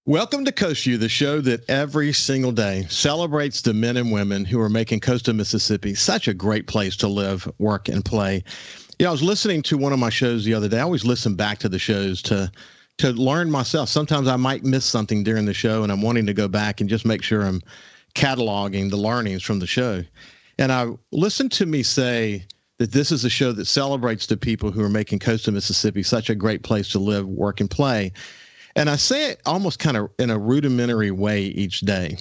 Welcome to Coast Vue, the show that every single day celebrates the men and women who are making coastal Mississippi such a great place to live, work, and play. I was listening to one of my shows the other day. I always listen back to the shows to learn myself. Sometimes I might miss something during the show, and I'm wanting to go back and just make sure I'm cataloging the learnings from the show. And I listened to me say that this is a show that celebrates the people who are making coastal Mississippi such a great place to live, work, and play. And I say it almost kind of in a rudimentary way each day.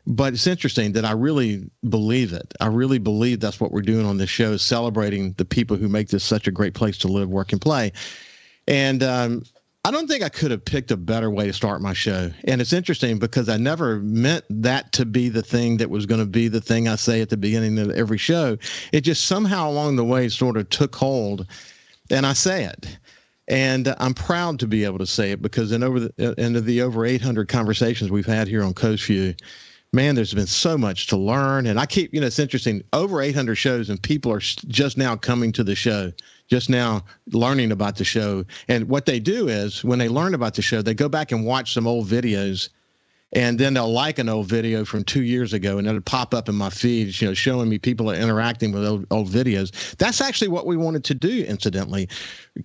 But it's interesting that I really believe it. I really believe that's what we're doing on this show, is celebrating the people who make this such a great place to live, work, and play. And I don't think I could have picked a better way to start my show. And it's interesting because I never meant that to be the thing that was going to be the thing I say at the beginning of every show. It just somehow along the way sort of took hold, and I say it. And I'm proud to be able to say it because in the over 800 conversations we've had here on Coast Vue, man, there's been so much to learn. And I keep, it's interesting, over 800 shows, and people are just now coming to the show, just now learning about the show. And what they do is when they learn about the show, they go back and watch some old videos. And then they'll like an old video from 2 years ago, and it'll pop up in my feed, showing me people are interacting with old videos. That's actually what we wanted to do, incidentally.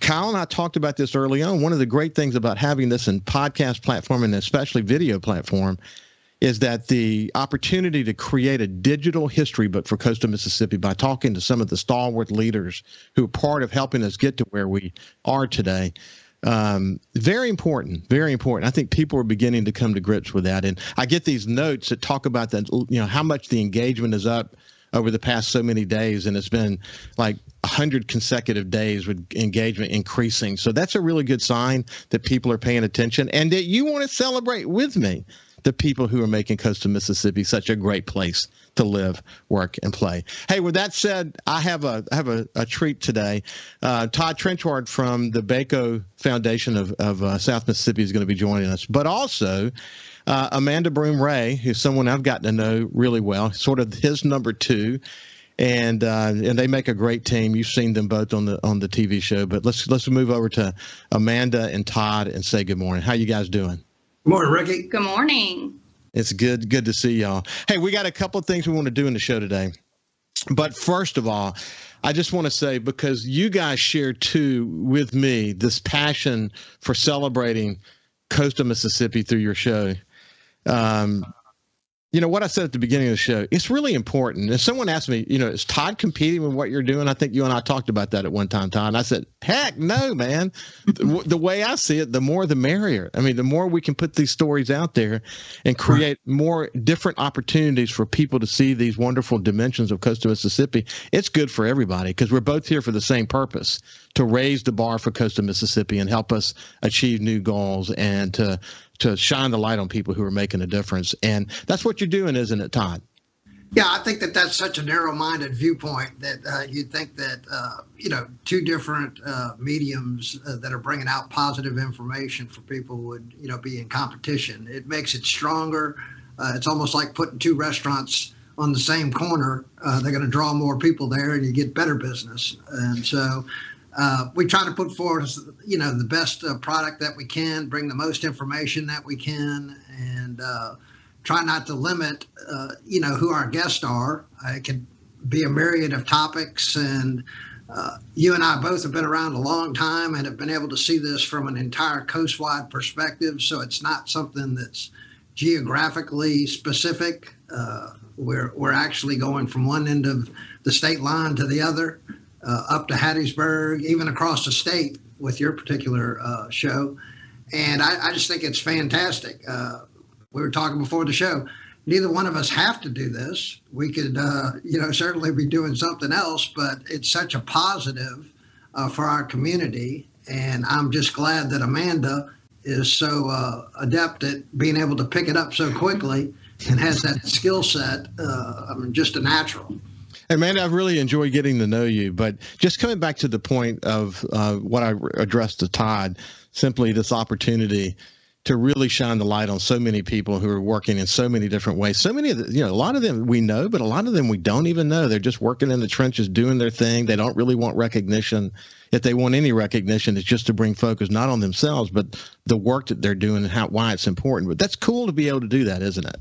Kyle and I talked about this early on. One of the great things about having this in podcast platform and especially video platform is that the opportunity to create a digital history book for coastal Mississippi by talking to some of the stalwart leaders who are part of helping us get to where we are today. Very important, very important. I think people are beginning to come to grips with that. And I get these notes that talk about that, how much the engagement is up over the past so many days. And it's been like 100 consecutive days with engagement increasing. So that's a really good sign that people are paying attention and that you want to celebrate with me the people who are making coastal Mississippi such a great place to live, work, and play. Hey, with that said, I have a treat today. Todd Trenchard from the Bacot Foundation of South Mississippi is going to be joining us, but also Amanda Ray, who's someone I've gotten to know really well, sort of his number two. And they make a great team. You've seen them both on the TV show, but let's move over to Amanda and Todd and say good morning. How you guys doing? Good morning, Ricky. Good morning. It's good to see y'all. Hey, we got a couple of things we want to do in the show today. But first of all, I just want to say, because you guys share too with me this passion for celebrating coastal Mississippi through your show. What I said at the beginning of the show, it's really important. If someone asked me, is Todd competing with what you're doing? I think you and I talked about that at one time, Todd. And I said, heck no, man. The way I see it, the more the merrier. I mean, the more we can put these stories out there and create more different opportunities for people to see these wonderful dimensions of coastal Mississippi, it's good for everybody because we're both here for the same purpose, to raise the bar for coastal Mississippi and help us achieve new goals and to shine the light on people who are making a difference. And that's what you're doing, isn't it, Todd? Yeah, I think that's such a narrow-minded viewpoint that you'd think that, two different mediums that are bringing out positive information for people would, be in competition. It makes it stronger. It's almost like putting two restaurants on the same corner. They're going to draw more people there and you get better business. And so we try to put forth, the best product that we can, bring the most information that we can, and try not to limit, who our guests are. It can be a myriad of topics, and you and I both have been around a long time and have been able to see this from an entire coast-wide perspective, so it's not something that's geographically specific. We're actually going from one end of the state line to the other, up to Hattiesburg, even across the state with your particular show. And I just think it's fantastic. We were talking before the show. Neither one of us have to do this. We could, certainly be doing something else, but it's such a positive for our community. And I'm just glad that Amanda is so adept at being able to pick it up so quickly and has that skill set. Just a natural. Hey, man, I've really enjoyed getting to know you, but just coming back to the point of what I addressed to Todd, simply this opportunity to really shine the light on so many people who are working in so many different ways. So many of the, a lot of them we know, but a lot of them we don't even know. They're just working in the trenches, doing their thing. They don't really want recognition. If they want any recognition, it's just to bring focus not on themselves, but the work that they're doing and why it's important. But that's cool to be able to do that, isn't it?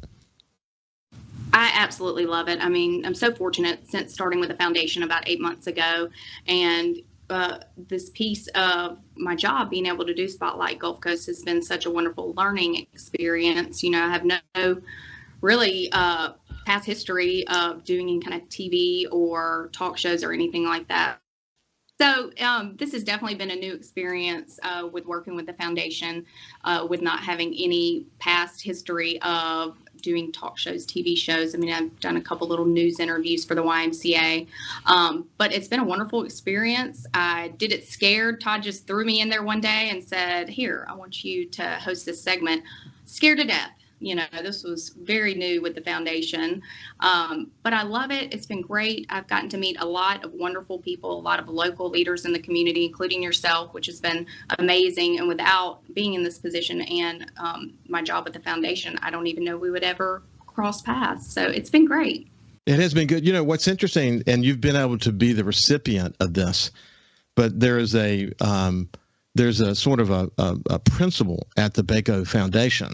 I absolutely love it. I mean, I'm so fortunate since starting with the foundation about 8 months ago, and this piece of my job, being able to do Spotlight Gulf Coast, has been such a wonderful learning experience. I have no really past history of doing any kind of TV or talk shows or anything like that. So this has definitely been a new experience with working with the foundation, with not having any past history of doing talk shows, TV shows. I mean, I've done a couple little news interviews for the YMCA, but it's been a wonderful experience. I did it scared. Todd just threw me in there one day and said, "Here, I want you to host this segment." Scared to death. This was very new with the foundation, but I love it. It's been great. I've gotten to meet a lot of wonderful people, a lot of local leaders in the community, including yourself, which has been amazing. And without being in this position and my job at the foundation, I don't even know we would ever cross paths. So it's been great. It has been good. What's interesting, and you've been able to be the recipient of this, but there's a sort of a principle at the Bacot Foundation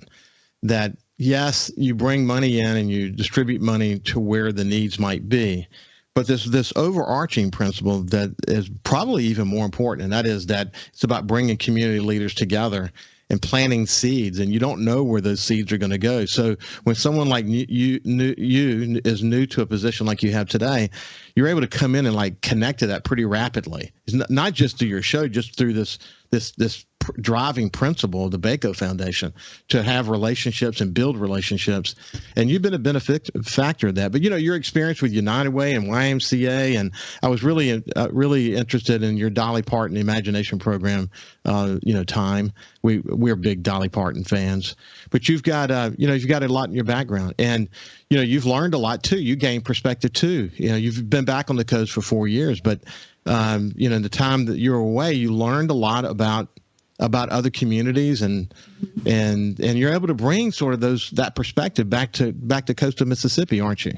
that, yes, you bring money in and you distribute money to where the needs might be. But this overarching principle that is probably even more important, and that is that it's about bringing community leaders together and planting seeds, and you don't know where those seeds are going to go. So when someone like you is new to a position like you have today, you're able to come in and connect to that pretty rapidly. It's not just through your show, just through this driving principle of the Bacot Foundation to have relationships and build relationships. And you've been a benefactor of that. But, your experience with United Way and YMCA, and I was really interested in your Dolly Parton Imagination Program, time. We're big Dolly Parton fans. But you've got a lot in your background. And, you've learned a lot, too. You gained perspective, too. You've been back on the coast for 4 years. But, in the time that you were away, you learned a lot about other communities, and you're able to bring sort of that perspective back to coastal Mississippi, aren't you?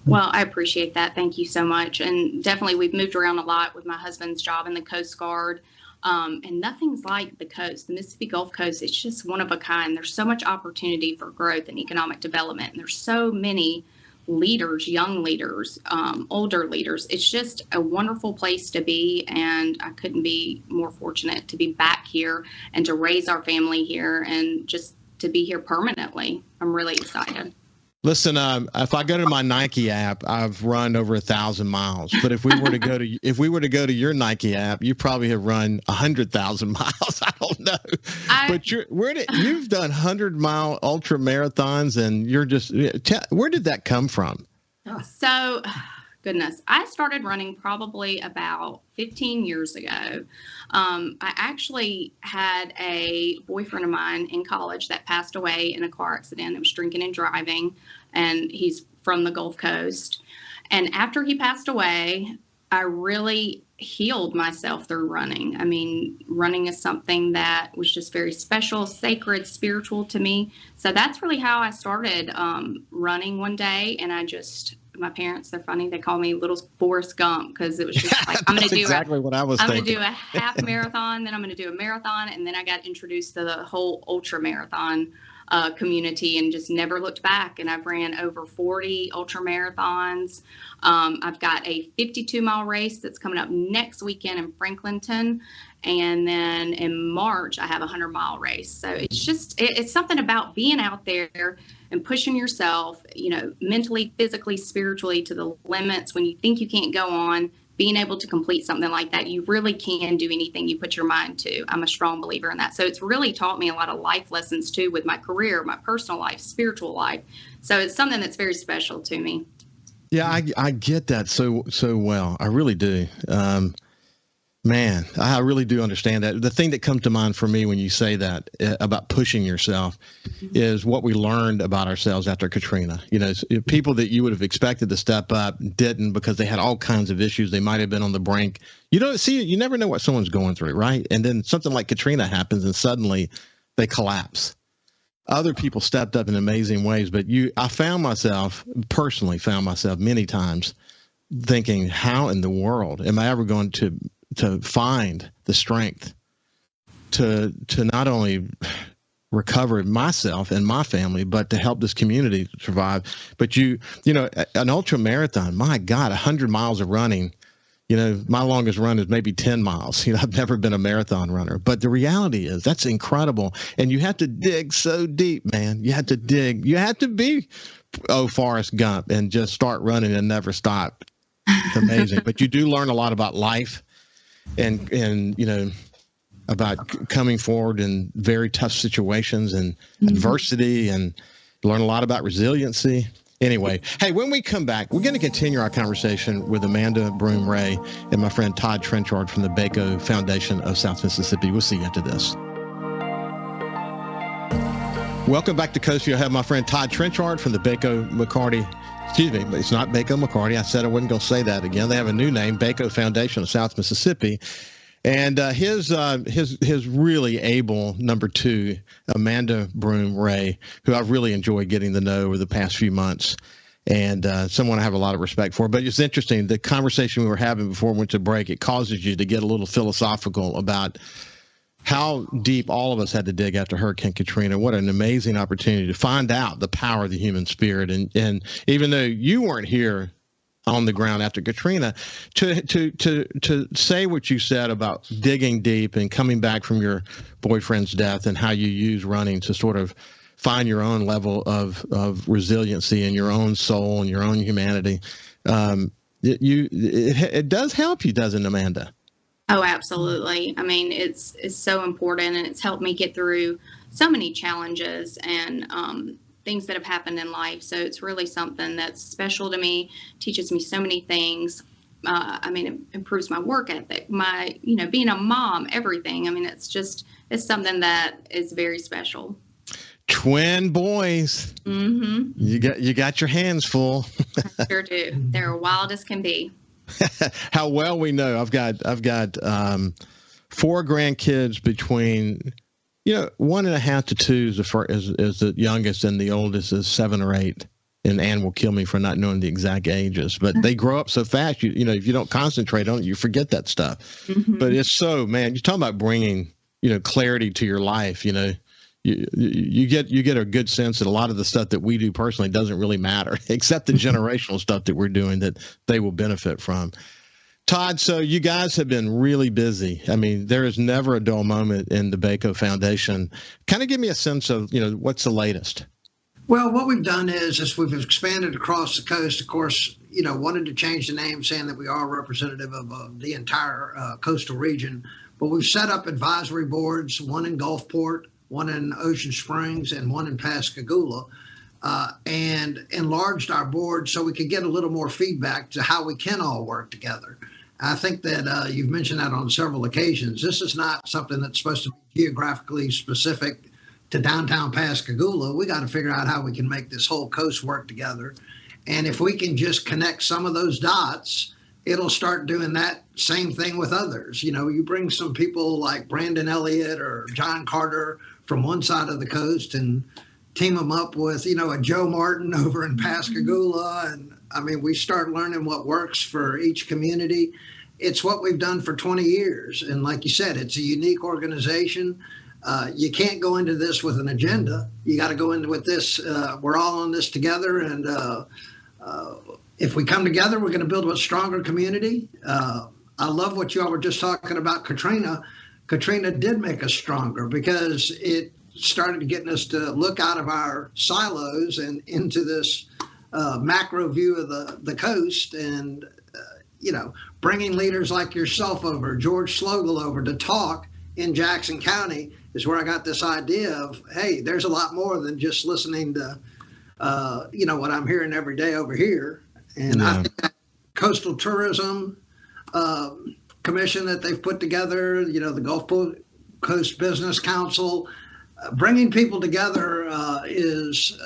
Well, I appreciate that. Thank you so much. And definitely we've moved around a lot with my husband's job in the Coast Guard. And nothing's like the coast, the Mississippi Gulf Coast. It's just one of a kind. There's so much opportunity for growth and economic development. And there's so many leaders, young leaders, older leaders. It's just a wonderful place to be, and I couldn't be more fortunate to be back here and to raise our family here and just to be here permanently. I'm really excited. Listen, if I go to my Nike app, I've run over 1,000 miles. But if we were to go to your Nike app, you probably have run 100,000 miles. I don't know. But you've done 100-mile ultra marathons, and where did that come from? So, goodness, I started running probably about 15 years ago. I actually had a boyfriend of mine in college that passed away in a car accident. It was drinking and driving, and he's from the Gulf Coast. And after he passed away, I really healed myself through running. I mean, running is something that was just very special, sacred, spiritual to me. So that's really how I started running one day. And my parents, they're funny. They call me Little Forrest Gump because it was just like, I'm going to do what I was I'm going to do a half marathon, then I'm going to do a marathon. And then I got introduced to the whole ultra marathon community and just never looked back. And I've ran over 40 ultra marathons. I've got a 52-mile race that's coming up next weekend in Franklinton. And then in March, I have a 100-mile race. So it's something about being out there and pushing yourself, mentally, physically, spiritually to the limits. When you think you can't go on, being able to complete something like that, you really can do anything you put your mind to. I'm a strong believer in that. So it's really taught me a lot of life lessons too, with my career, my personal life, spiritual life. So it's something that's very special to me. Yeah, I get that so well. I really do. Man, I really do understand that. The thing that comes to mind for me when you say that about pushing yourself is what we learned about ourselves after Katrina. People that you would have expected to step up didn't because they had all kinds of issues. They might have been on the brink. You never know what someone's going through, right? And then something like Katrina happens and suddenly they collapse. Other people stepped up in amazing ways, but I personally found myself many times thinking, how in the world am I ever going to find the strength to not only recover myself and my family, but to help this community survive. But an ultra marathon, my God, 100 miles of running, my longest run is maybe 10 miles. I've never been a marathon runner, but the reality is that's incredible. And you have to dig so deep, man. You have to dig. You have to be, Forrest Gump, and just start running and never stop. It's amazing. But you do learn a lot about life and about coming forward in very tough situations and adversity, and learn a lot about resiliency. Anyway, hey, when we come back, we're going to continue our conversation with Amanda Broom Ray and my friend Todd Trenchard from the Bacot Foundation of South Mississippi. We'll see you after this. Welcome back to Coast Vue. I have my friend Todd Trenchard from the Bacot McCarty. Excuse me, but it's not Bacot McCarty. I said I wasn't going to say that again. They have a new name, Bacot Foundation of South Mississippi. And his really able number two, Amanda Broom Ray, who I've really enjoyed getting to know over the past few months, and someone I have a lot of respect for. But it's interesting, the conversation we were having before we went to break, it causes you to get a little philosophical about how deep all of us had to dig after Hurricane Katrina. What an amazing opportunity to find out the power of the human spirit. And even though you weren't here on the ground after Katrina, to say what you said about digging deep and coming back from your boyfriend's death, and how you use running to sort of find your own level of resiliency in your own soul and your own humanity. It does help you, doesn't it, Amanda? Oh, absolutely. I mean, it's so important, and it's helped me get through so many challenges and things that have happened in life. So it's really something that's special to me, teaches me so many things. It improves my work ethic, my, being a mom, everything. I mean, it's something that is very special. Twin boys. Mm-hmm. You got your hands full. I sure do. They're wild as can be. How well we know. I've got 4 grandkids between 1.5 to 2 is the youngest, and the oldest is 7 or 8. And Ann will kill me for not knowing the exact ages, but they grow up so fast. If you don't concentrate on it, you forget that stuff. Mm-hmm. But it's so, man, you're talking about bringing clarity to your life. You get a good sense that a lot of the stuff that we do personally doesn't really matter, except the generational stuff that we're doing that they will benefit from. Todd, so you guys have been really busy. I mean, there is never a dull moment in the Bacot Foundation. Kind of give me a sense of, what's the latest? Well, what we've done is we've expanded across the coast. Of course, wanted to change the name, saying that we are representative of the entire coastal region. But we've set up advisory boards, one in Gulfport, one in Ocean Springs, and one in Pascagoula, and enlarged our board so we could get a little more feedback to how we can all work together. I think that you've mentioned that on several occasions. This is not something that's supposed to be geographically specific to downtown Pascagoula. We got to figure out how we can make this whole coast work together. And if we can just connect some of those dots, it'll start doing that same thing with others. You bring some people like Brandon Elliott or John Carter from one side of the coast and team them up with, a Joe Martin over in Pascagoula. And we start learning what works for each community. It's what we've done for 20 years. And like you said, it's a unique organization. You can't go into this with an agenda. You got to go into with this. We're all on this together. And if we come together, we're going to build a stronger community. I love what you all were just talking about, Katrina. Katrina did make us stronger because it started getting us to look out of our silos and into this macro view of the coast, and bringing leaders like yourself over, George Slogel over to talk in Jackson County is where I got this idea of, hey, there's a lot more than just listening to what I'm hearing every day over here. And I think that coastal tourism commission that they've put together, the Gulf Coast Business Council, bringing people together is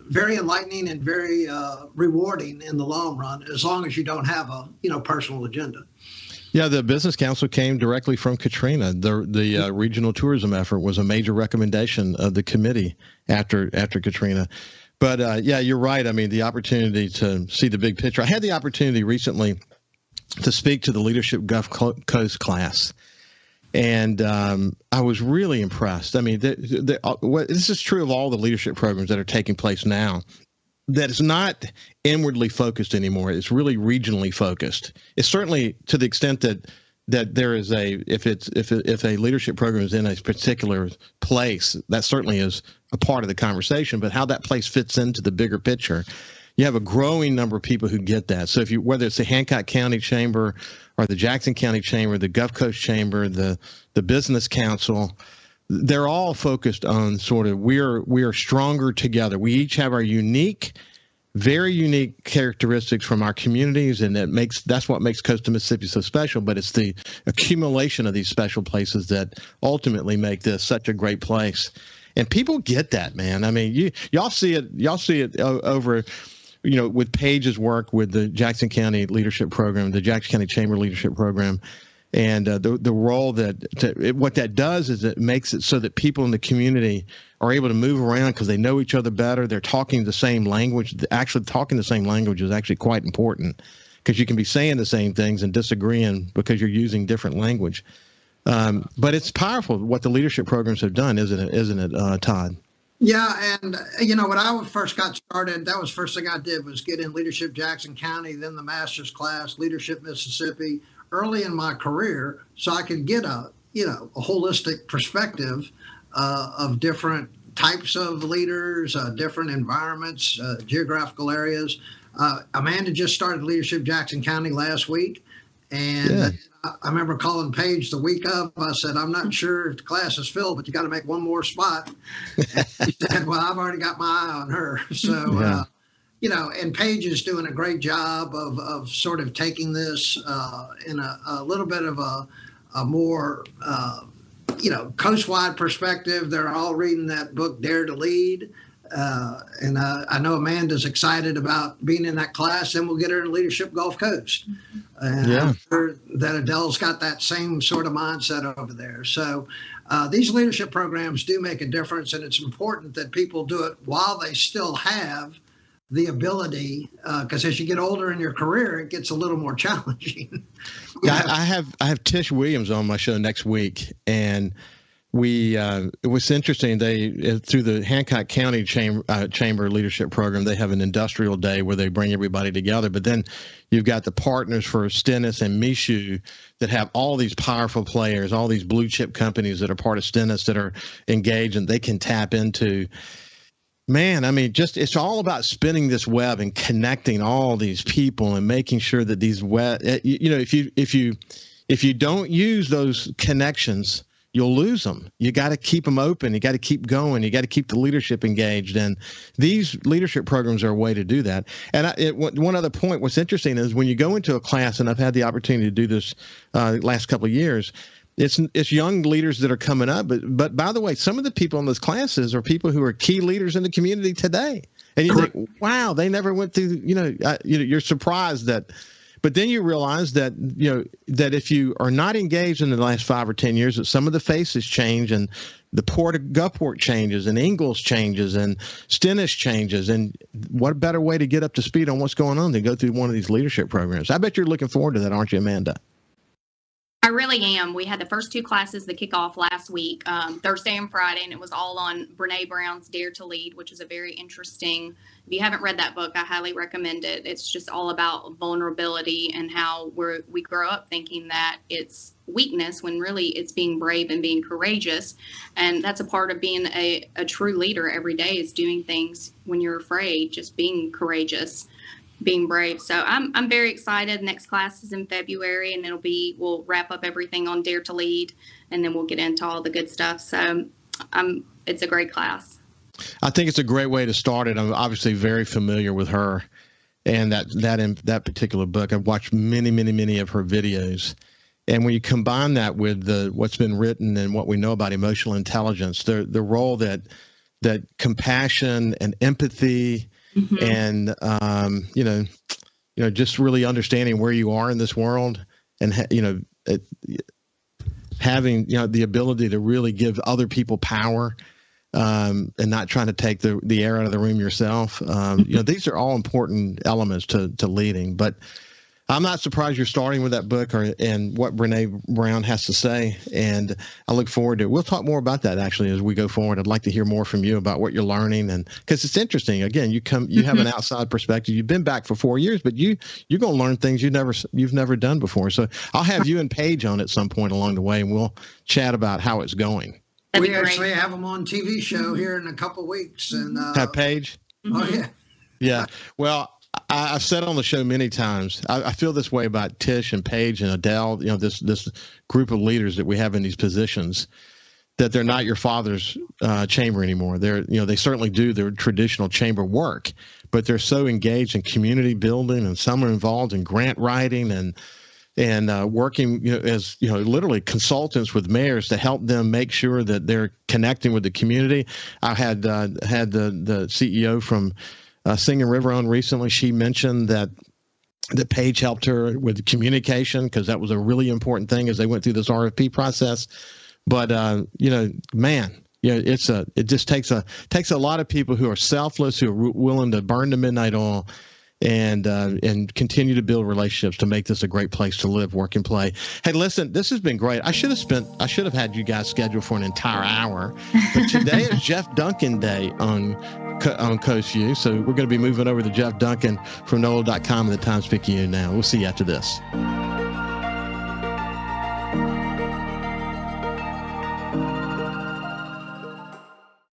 very enlightening and very rewarding in the long run, as long as you don't have a personal agenda. Yeah, the business council came directly from Katrina. The regional tourism effort was a major recommendation of the committee after Katrina. But yeah, you're right. I mean, the opportunity to see the big picture. I had the opportunity recently to speak to the Leadership Gulf Coast class, and I was really impressed. I mean, this is true of all the leadership programs that are taking place now. That it's not inwardly focused anymore. It's really regionally focused. It's certainly to the extent that there is if a leadership program is in a particular place, that certainly is a part of the conversation. But how that place fits into the bigger picture, you have a growing number of people who get that. So whether it's the Hancock County Chamber or the Jackson County Chamber, the Gulf Coast Chamber, the Business Council, they're all focused on sort of we are stronger together. We each have our very unique characteristics from our communities, and that's what makes Coastal Mississippi so special. But it's the accumulation of these special places that ultimately make this such a great place. And people get that, man. I mean, y'all see it over, with Paige's work with the Jackson County Leadership Program, the Jackson County Chamber Leadership Program. And the role what that does is it makes it so that people in the community are able to move around because they know each other better. They're talking the same language. Actually, talking the same language is actually quite important because you can be saying the same things and disagreeing because you're using different language. But it's powerful what the leadership programs have done, isn't it, Todd? Yeah, and when I first got started, that was the first thing I did was get in Leadership Jackson County, then the master's class, Leadership Mississippi, early in my career, so I could get a holistic perspective of different types of leaders, different environments, geographical areas. Amanda just started Leadership Jackson County last week, and I remember calling Paige the week of. I said, I'm not sure if the class is filled, but you got to make one more spot. And she said, well, I've already got my eye on her. So, and Paige is doing a great job of sort of taking this in a little bit of a more, coast-wide perspective. They're all reading that book, Dare to Lead. And I know Amanda's excited about being in that class, and we'll get her in Leadership Gulf Coast. And I'm sure that Adele's got that same sort of mindset over there. So these leadership programs do make a difference, and it's important that people do it while they still have the ability, because as you get older in your career, it gets a little more challenging. I have Tish Williams on my show next week, and it was interesting. They through the Hancock County Chamber Leadership Program, they have an industrial day where they bring everybody together. But then you've got the partners for Stennis and Michoud that have all these powerful players, all these blue chip companies that are part of Stennis that are engaged, and they can tap into. Man, I mean, it's all about spinning this web and connecting all these people and making sure that these if you don't use those connections, you'll lose them. You got to keep them open. You got to keep going. You got to keep the leadership engaged. And these leadership programs are a way to do that. And one other point, what's interesting is when you go into a class, and I've had the opportunity to do this last couple of years, it's young leaders that are coming up. But by the way, some of the people in those classes are people who are key leaders in the community today. And you think, wow, they never went through, you're surprised that. But then you realize that, that if you are not engaged in the last 5 or 10 years, that some of the faces change, and the Port of Gulfport changes, and Ingalls changes, and Stennis changes. And what better way to get up to speed on what's going on than go through one of these leadership programs? I bet you're looking forward to that, aren't you, Amanda? I really am. We had the first 2 classes that kick off last week, Thursday and Friday, and it was all on Brene Brown's Dare to Lead, which is a very interesting. If you haven't read that book, I highly recommend it. It's just all about vulnerability and how we grow up thinking that it's weakness when really it's being brave and being courageous. And that's a part of being a true leader every day, is doing things when you're afraid, just being courageous, being brave. So I'm very excited. Next class is in February, and we'll wrap up everything on Dare to Lead, and then we'll get into all the good stuff. So it's a great class. I think it's a great way to start it. I'm obviously very familiar with her and that particular book. I've watched many of her videos. And when you combine that with what's been written and what we know about emotional intelligence, the role that compassion and empathy and just really understanding where you are in this world, and having the ability to really give other people power, and not trying to take the air out of the room yourself. These are all important elements to leading. But I'm not surprised you're starting with that book and what Brene Brown has to say. And I look forward to it. We'll talk more about that actually as we go forward. I'd like to hear more from you about what you're learning, and because it's interesting. Again, you have an outside perspective. You've been back for 4 years, but you're going to learn things you've never done before. So I'll have you and Paige on at some point along the way, and we'll chat about how it's going. We actually have them on TV show here in a couple of weeks. And have Paige? Oh yeah. Yeah. Well, I've said on the show many times, I feel this way about Tish and Paige and Adele, this group of leaders that we have in these positions, that they're not your father's chamber anymore. They certainly do their traditional chamber work, but they're so engaged in community building, and some are involved in grant writing and working, as literally consultants with mayors to help them make sure that they're connecting with the community. I had the CEO from Singing River on recently. She mentioned that Paige helped her with communication, because that was a really important thing as they went through this RFP process. But it just takes a lot of people who are selfless, who are willing to burn the midnight oil, and continue to build relationships to make this a great place to live, work, and play. Hey, listen, this has been great. I should have had you guys scheduled for an entire hour, but today is Jeff Duncan Day on Coast Vue, so we're going to be moving over to Jeff Duncan from NOLA.com and the Times Picayune now. We'll see you after this.